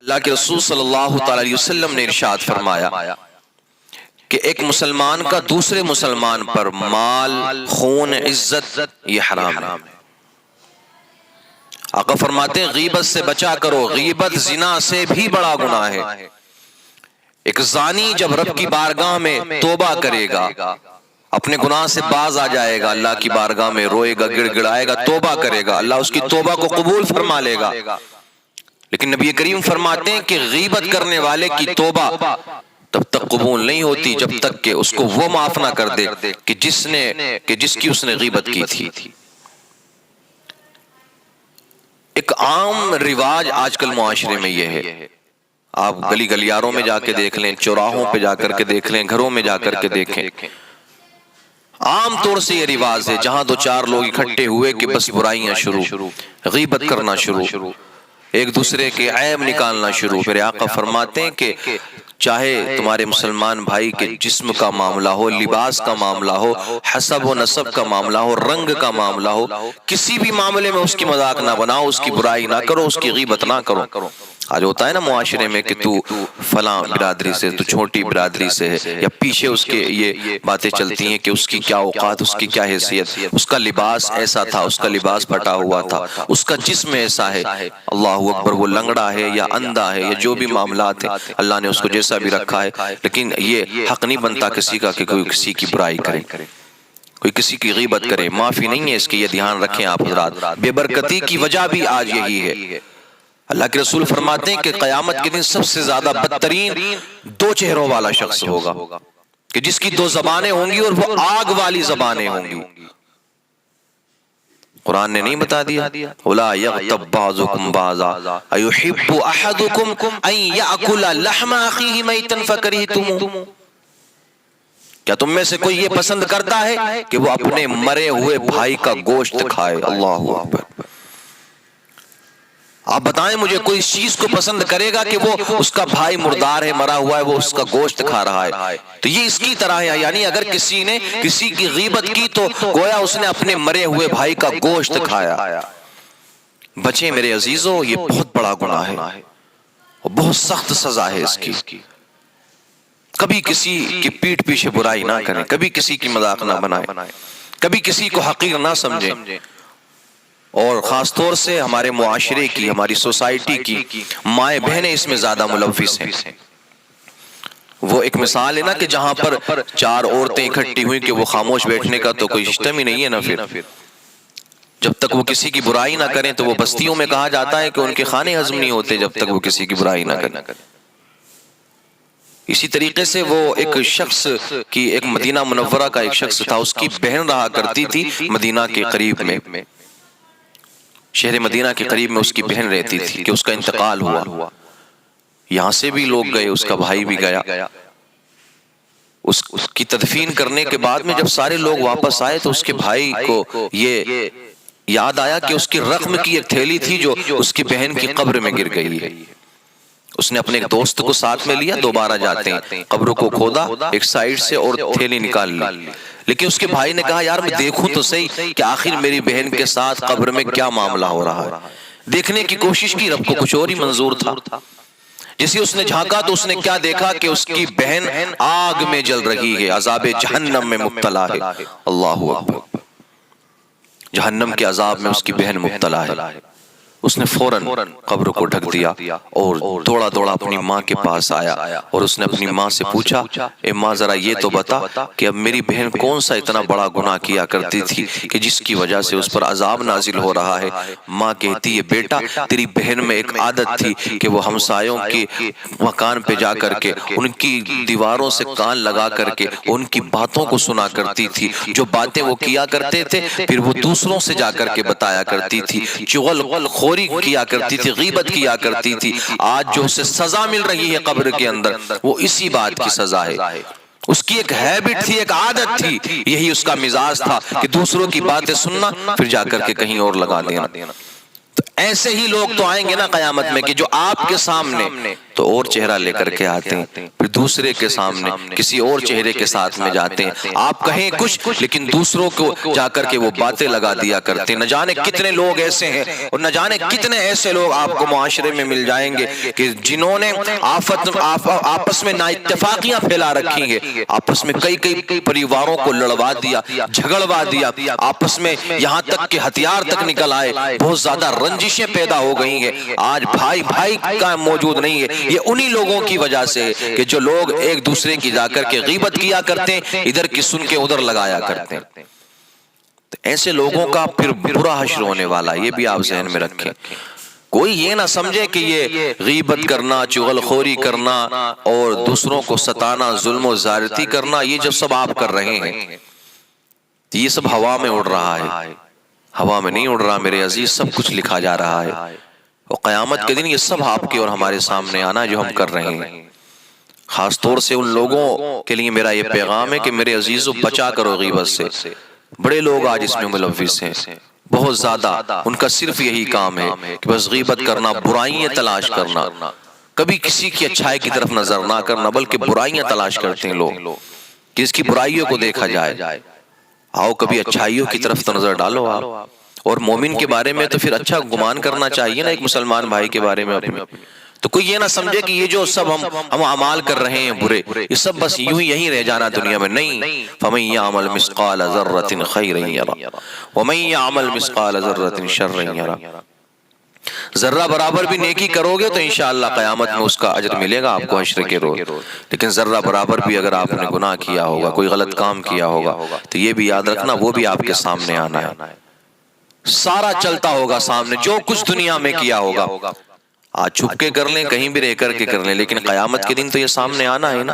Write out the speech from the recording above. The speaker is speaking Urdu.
اللہ کے رسول صلی اللہ تعالی علیہ وسلم نے ارشاد فرمایا کہ ایک مسلمان کا دوسرے مسلمان پر مال، خون، عزت یہ حرام ہے۔ آقا فرماتے ہیں غیبت سے بچا کرو، غیبت زنا سے بھی بڑا گناہ ہے۔ ایک زانی جب رب کی بارگاہ میں توبہ کرے گا، اپنے گناہ سے باز آ جائے گا، اللہ کی بارگاہ میں روئے گا، گڑ گڑائے گا، توبہ کرے گا، اللہ اس کی توبہ کو قبول فرما لے گا۔ لیکن نبی کریم فرماتے ہیں کہ غیبت کرنے والے کی توبہ تب تک قبول نہیں ہوتی جب تک کہ اس کو وہ معاف نہ کر دے کہ جس کی اس نے غیبت کی تھی۔ ایک عام رواج آج کل معاشرے میں یہ ہے، آپ گلی گلیاروں میں جا کے دیکھ لیں، چوراہوں پہ جا کر کے دیکھ لیں، گھروں میں جا کر کے دیکھیں، عام طور سے یہ رواج ہے جہاں دو چار لوگ اکٹھے ہوئے کہ بس برائیاں شروع، غیبت کرنا شروع، ایک دوسرے کے عیب نکالنا شروع۔ پھر آقا فرماتے ہیں کہ چاہے تمہارے مسلمان بھائی کے جسم کا معاملہ ہو، لباس کا معاملہ ہو، حسب و نسب کا معاملہ ہو، رنگ کا معاملہ ہو، کسی بھی معاملے میں اس کی مذاق نہ بناؤ، اس کی برائی نہ کرو، اس کی غیبت نہ کرو۔ آج ہوتا ہے نا معاشرے میں کہ تو فلاں برادری سے، تو چھوٹی برادری سے ہے، یا پیچھے اس کے یہ باتیں چلتی ہیں کہ اس کی کیا اوقات، اس کی کیا حیثیت، اس کا لباس ایسا تھا، اس کا لباس پھٹا ہوا تھا، اس کا جسم ایسا ہے، اللہ اکبر، وہ لنگڑا ہے یا اندھا ہے، یا جو بھی معاملات ہیں، اللہ نے اس کو جیسا بھی رکھا ہے، لیکن یہ حق نہیں بنتا کسی کا کہ کوئی کسی کی برائی کرے، کوئی کسی کی غیبت کرے، معافی نہیں ہے اس کی، یہ دھیان رکھیں آپ حضرات۔ بے برکتی کی وجہ بھی آج یہی ہے۔ اللہ کے رسول فرماتے ہیں کہ قیامت کے دن سب سے زیادہ بدترین دو چہروں والا شخص ہوگا کہ جس کی دو زبانیں ہوں گی اور وہ آگ والی زبانیں ہوں گی۔ قرآن نے نہیں بتا دیا وَلَا يَغْتَبْ بَعْضُكُمْ بَعْضًا أَيُحِبُّ أَحَدُكُمْ أَن يَأْكُلَ لَحْمَ أَخِيهِ مَيْتًا فَكَرِهْتُمُوهُ؟ کیا تم میں سے کوئی یہ پسند کرتا ہے کہ وہ اپنے مرے ہوئے بھائی کا گوشت کھائے؟ اللہ اکبر۔ آپ بتائیں مجھے کوئی اس چیز کو پسند کرے گا کہ وہ اس کا بھائی مردار ہے، مرا ہوا ہے، وہ اس کا گوشت کھا رہا ہے؟ تو یہ اس کی طرح ہے، یعنی اگر کسی نے کسی کی غیبت کی تو گویا اس نے اپنے مرے ہوئے بھائی کا گوشت کھایا۔ بچیں میرے عزیزو، یہ بہت بڑا گناہ ہے اور بہت سخت سزا ہے اس کی۔ کبھی کسی کی پیٹھ پیچھے برائی نہ کریں، کبھی کسی کی مذاق نہ بنائیں، کبھی کسی کو حقیر نہ سمجھیں، اور خاص طور سے ہمارے معاشرے کی، ہماری سوسائٹی کی مائیں بہنیں اس میں زیادہ ملوث ہیں۔ وہ ایک مثال ہے نا کہ جہاں پر چار عورتیں اکٹھی ہوئیں کہ وہ خاموش بیٹھنے کا تو کوئی سسٹم ہی نہیں ہے نا، پھر جب تک وہ کسی کی برائی نہ کریں تو وہ بستیوں میں کہا جاتا ہے کہ ان کے کھانے ہضم نہیں ہوتے جب تک وہ کسی کی برائی نہ کریں۔ اسی طریقے سے وہ ایک شخص کی، ایک مدینہ منورہ کا ایک شخص تھا، اس کی بہن رہا کرتی تھی مدینہ کے قریب میں، شہر مدینہ کے قریب میں اس کی بہن رہتی تھی کہ اس کا انتقال ہوا۔ یہاں سے بھی لوگ گئے، اس کا بھائی بھی گیا۔ اس کی تدفین کرنے کے بعد میں جب سارے لوگ واپس آئے تو اس کے بھائی کو یہ یاد آیا کہ اس کی رقم کی ایک تھیلی تھی جو اس کی بہن کی قبر میں گر گئی ہے۔ اس نے اپنے ایک دوست کو ساتھ میں لیا، دوبارہ جاتے ہیں، قبر کو کھودا ایک سائیڈ سے اور تھیلی نکال لی، لیکن اس کے بھائی نے کہا یار میں دیکھوں تو صحیح کہ آخر میری بہن کے ساتھ قبر میں کیا معاملہ ہو رہا ہے۔ دیکھنے کی کوشش کی، رب کو کچھ اور ہی منظور تھا۔ جسے اس نے جھانکا تو اس نے کیا دیکھا کہ اس کی بہن آگ میں جل رہی ہے، عذاب جہنم میں مبتلا ہے۔ اللہ اکبر، جہنم کے عذاب میں اس کی بہن مبتلا ہے۔ اس نے فوراً قبر کو ڈھک دیا اور دوڑا دوڑا اپنی ماں کے پاس آیا اور اس نے اپنی ماں سے پوچھا، اے ماں ذرا یہ تو بتا کہ اب میری بہن کون سا اتنا بڑا گناہ کیا کرتی تھی کہ جس کی وجہ سے اس پر عذاب نازل ہو رہا ہے؟ ماں کہتی ہے بیٹا تیری بہن میں ایک عادت تھی کہ وہ ہمسایوں کے مکان پہ جا کر کے ان کی دیواروں سے کان لگا کر کے ان کی باتوں کو سنا کرتی تھی، جو باتیں وہ کیا کرتے تھے پھر وہ دوسروں سے جا کر کے بتایا کرتی تھی، چغل خوری کیا کرتی تھی، غیبت کیا کرتی تھی۔ آج جو اسے سزا مل رہی ہے قبر کے اندر وہ اسی بات کی سزا ہے۔ اس کی ایک ہیبٹ تھی، ایک عادت تھی، یہی اس کا مزاج تھا کہ دوسروں کی باتیں سننا پھر جا کر کے کہیں اور لگا دینا۔ تو ایسے ہی لوگ تو آئیں گے نا قیامت میں کہ جو آپ کے سامنے تو اور چہرہ لے کر کے آتے ہیں، پھر پھر دوسرے کے سامنے کسی اور چہرے کے ساتھ میں جاتے ہیں. آپ کہیں کچھ لیکن دوسروں کو جا کر کے وہ باتیں لگا دیا کرتے ہیں. نہ جانے کتنے لوگ ایسے ہیں اور نہ جانے کتنے ایسے لوگ آپ کو معاشرے میں مل جائیں گے کہ جنہوں نے آپس میں نااتفاقیاں پھیلا رکھی ہیں, آپس میں کئی پریواروں کو لڑوا دیا, جھگڑوا دیا, آپس میں یہاں تک کہ ہتھیار تک نکل آئے, بہت زیادہ رنجشیں پیدا ہو گئی ہیں. آج بھائی کا موجود نہیں ہے. یہ انہی لوگوں کی وجہ سے ہے کہ جو لوگ ایک دوسرے کی جا کر کے غیبت کیا کرتے ہیں, ادھر کی سن کے ادھر لگایا کرتے ہیں. ایسے لوگوں کا پھر برا حشر ہونے والا, یہ بھی آپ ذہن میں رکھیں. کوئی یہ نہ سمجھے کہ یہ غیبت کرنا, چغل خوری کرنا اور دوسروں کو ستانا, ظلم و زیادتی کرنا, یہ جب سب آپ کر رہے ہیں یہ سب ہوا میں اڑ رہا ہے. ہوا میں نہیں اڑ رہا میرے عزیز, سب کچھ لکھا جا رہا ہے. اور قیامت کے دن یہ سب آپ کے اور ہمارے سامنے آنا جو ہم کر رہے ہیں. خاص طور سے ان لوگوں کے لیے میرا یہ پیغام ہے کہ میرے عزیزو بچا کرو غیبت سے. بڑے لوگ آج اس میں ملوث ہیں, بہت زیادہ. ان کا صرف یہی کام ہے کہ بس غیبت کرنا, برائیاں تلاش کرنا, کبھی کسی کی اچھائی کی طرف نظر نہ کرنا بلکہ برائیاں تلاش کرتے ہیں لوگ کہ اس کی برائیوں کو دیکھا جائے. آؤ کبھی اچھائیوں کی طرف تو نظر ڈالو آپ. اور مومن کے بارے میں تو پھر اچھا گمان کرنا چاہیے نا, ایک مسلمان بھائی کے بارے میں اپنے. تو کوئی یہ نہ سمجھے کہ یہ جو سب ہم اعمال کر رہے ہیں برے, یہ سب بس یوں ہی یہیں رہ جانا دنیا میں. نہیں. فَمَن يَعْمَلْ مِثْقَالَ ذَرَّةٍ خَيْرًا يَرَهُ وَمَن يَعْمَلْ مِثْقَالَ ذَرَّةٍ شَرًّا يَرَهُ. ذرہ برابر بھی نیکی کرو گے تو انشاءاللہ قیامت میں اس کا اجر ملے گا آپ کو حشر کے روز. لیکن ذرہ برابر بھی اگر آپ نے گناہ کیا ہوگا, کوئی غلط کام کیا ہوگا, تو یہ بھی یاد رکھنا وہ بھی آپ کے سامنے آنا ہے. سارا چلتا ہوگا سامنے, جو کچھ دنیا میں کیا ہوگا. آج چھپ کے کر لیں, کہیں بھی رہ کر کے کر لیں, لیکن قیامت کے دن تو یہ سامنے آنا ہے نا.